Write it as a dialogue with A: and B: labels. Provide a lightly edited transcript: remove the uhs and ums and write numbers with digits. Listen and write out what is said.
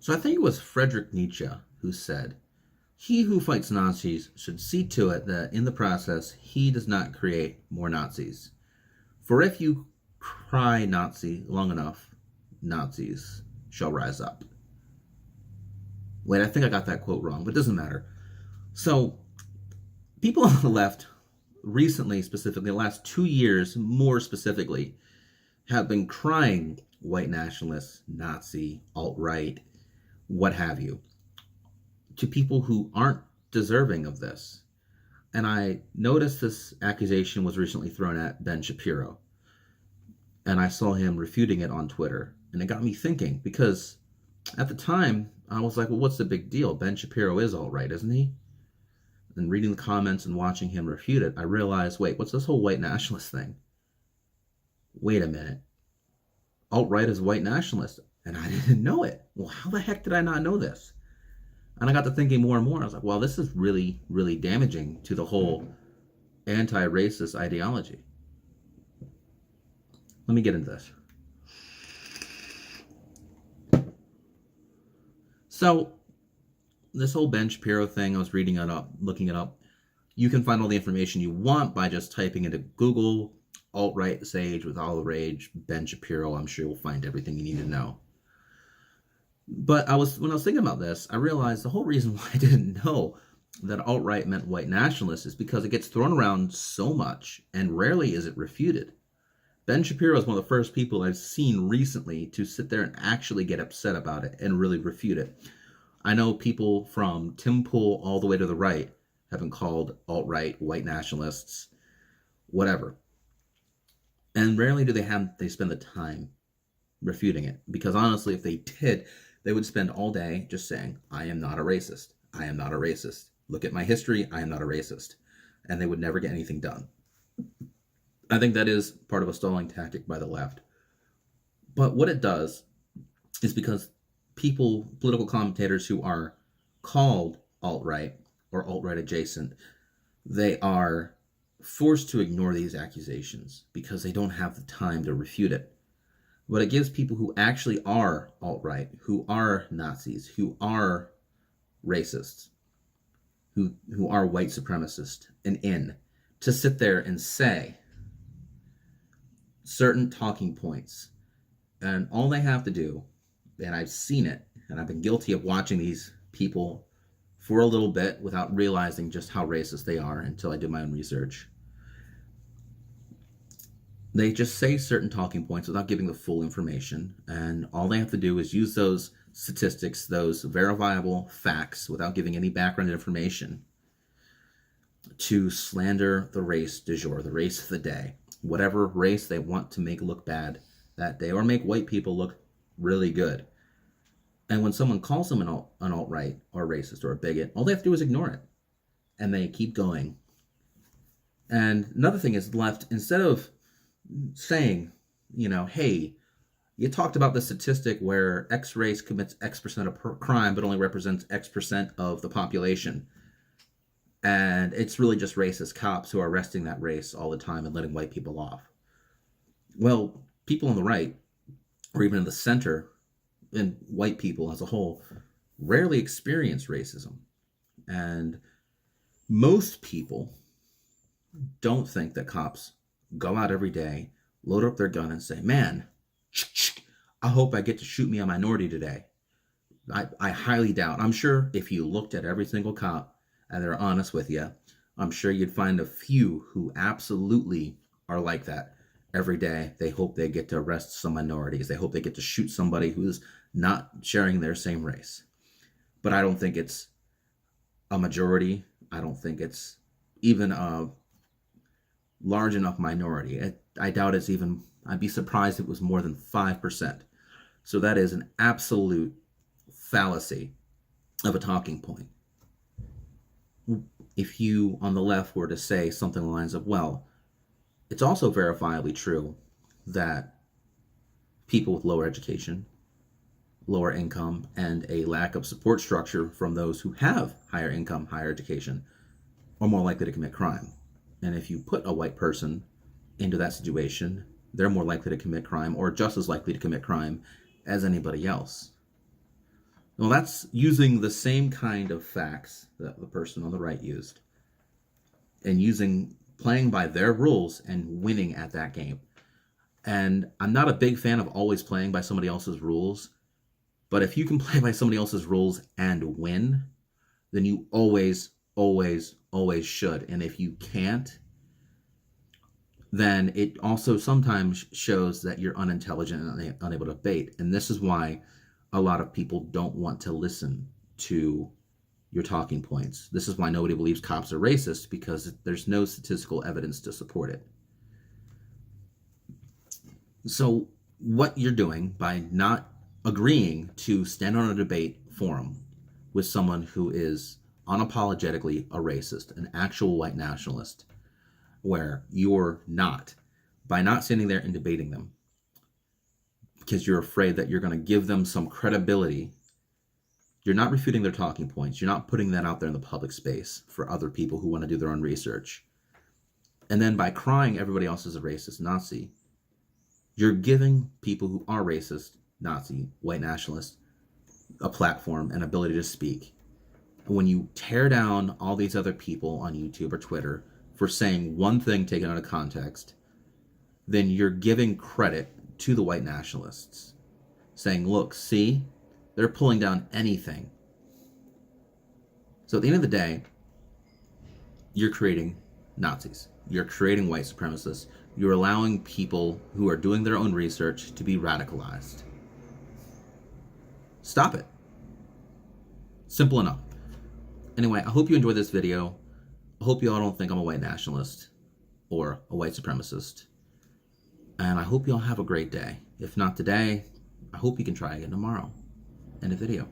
A: So I think it was Friedrich Nietzsche who said, "He who fights Nazis should see to it that in the process he does not create more Nazis. For if you cry Nazi long enough, Nazis shall rise up." Wait, I think I got that quote wrong, but it doesn't matter. So people on the left recently, specifically the last 2 years more specifically, have been crying white nationalists, Nazi, alt-right, what have you, to people who aren't deserving of this. And I noticed this accusation was recently thrown at Ben Shapiro. And I saw him refuting it on Twitter. And it got me thinking, because at the time, I was like, well, what's the big deal? Ben Shapiro is alt-right, isn't he? And reading the comments and watching him refute it, I realized, wait, what's this whole white nationalist thing? Wait a minute. Alt-right is white nationalist. And I didn't know it. Well, how the heck did I not know this? And I got to thinking more and more. I was like, well, this is really, really damaging to the whole anti-racist ideology. Let me get into this. So, this whole Ben Shapiro thing, I was reading it up, looking it up. You can find all the information you want by just typing into Google, alt-right sage with all the rage, Ben Shapiro. I'm sure you'll find everything you need to know. But when I was thinking about this, I realized the whole reason why I didn't know that alt-right meant white nationalist is because it gets thrown around so much, and rarely is it refuted. Ben Shapiro is one of the first people I've seen recently to sit there and actually get upset about it and really refute it. I know people from Tim Pool all the way to the right have been called alt-right, white nationalists, whatever. And rarely do they spend the time refuting it. Because honestly, if they did, they would spend all day just saying, I am not a racist. I am not a racist. Look at my history. I am not a racist. And they would never get anything done. I think that is part of a stalling tactic by the left. But what it does is because political commentators who are called alt-right or alt-right adjacent, they are forced to ignore these accusations because they don't have the time to refute it. But it gives people who actually are alt-right, who are Nazis, who are racists, who are white supremacists, an in to sit there and say certain talking points. And all they have to do, and I've seen it, and I've been guilty of watching these people for a little bit without realizing just how racist they are until I did my own research. They just say certain talking points without giving the full information, and all they have to do is use those statistics, those verifiable facts, without giving any background information, to slander the race du jour, the race of the day, whatever race they want to make look bad that day, or make white people look really good. And when someone calls them an alt-right or racist or a bigot, all they have to do is ignore it. And they keep going. And another thing is left, instead of saying, hey, you talked about the statistic where X race commits X percent of crime but only represents X percent of the population. And it's really just racist cops who are arresting that race all the time and letting white people off. Well, people on the right, or even in the center, and white people as a whole, rarely experience racism. And most people don't think that cops go out every day, load up their gun and say, man, I hope I get to shoot me a minority today. I highly doubt. I'm sure if you looked at every single cop and they're honest with you, I'm sure you'd find a few who absolutely are like that. Every day, they hope they get to arrest some minorities. They hope they get to shoot somebody who's not sharing their same race. But I don't think it's a majority. I don't think it's even a large enough minority. I doubt it's even, I'd be surprised if it was more than 5%. So that is an absolute fallacy of a talking point. If you, on the left, were to say something along the lines of, well, it's also verifiably true that people with lower education, lower income, and a lack of support structure from those who have higher income, higher education, are more likely to commit crime. And if you put a white person into that situation, they're more likely to commit crime, or just as likely to commit crime as anybody else. Well, that's using the same kind of facts that the person on the right used, and playing by their rules and winning at that game. And I'm not a big fan of always playing by somebody else's rules, but if you can play by somebody else's rules and win, then you always, always, always should. And if you can't, then it also sometimes shows that you're unintelligent and unable to debate. And this is why a lot of people don't want to listen to your talking points. This is why nobody believes cops are racist, because there's no statistical evidence to support it. So what you're doing by not agreeing to stand on a debate forum with someone who is unapologetically a racist, an actual white nationalist, where you're not, by not standing there and debating them, because you're afraid that you're going to give them some credibility, you're not refuting their talking points. You're not putting that out there in the public space for other people who want to do their own research. And then by crying everybody else is a racist Nazi, you're giving people who are racist, Nazi, white nationalists a platform and ability to speak. When you tear down all these other people on YouTube or Twitter for saying one thing taken out of context, then you're giving credit to the white nationalists, saying, look, see, they're pulling down anything. So at the end of the day, you're creating Nazis. You're creating white supremacists. You're allowing people who are doing their own research to be radicalized. Stop it. Simple enough. Anyway, I hope you enjoyed this video. I hope you all don't think I'm a white nationalist or a white supremacist. And I hope you all have a great day. If not today, I hope you can try again tomorrow. End of video.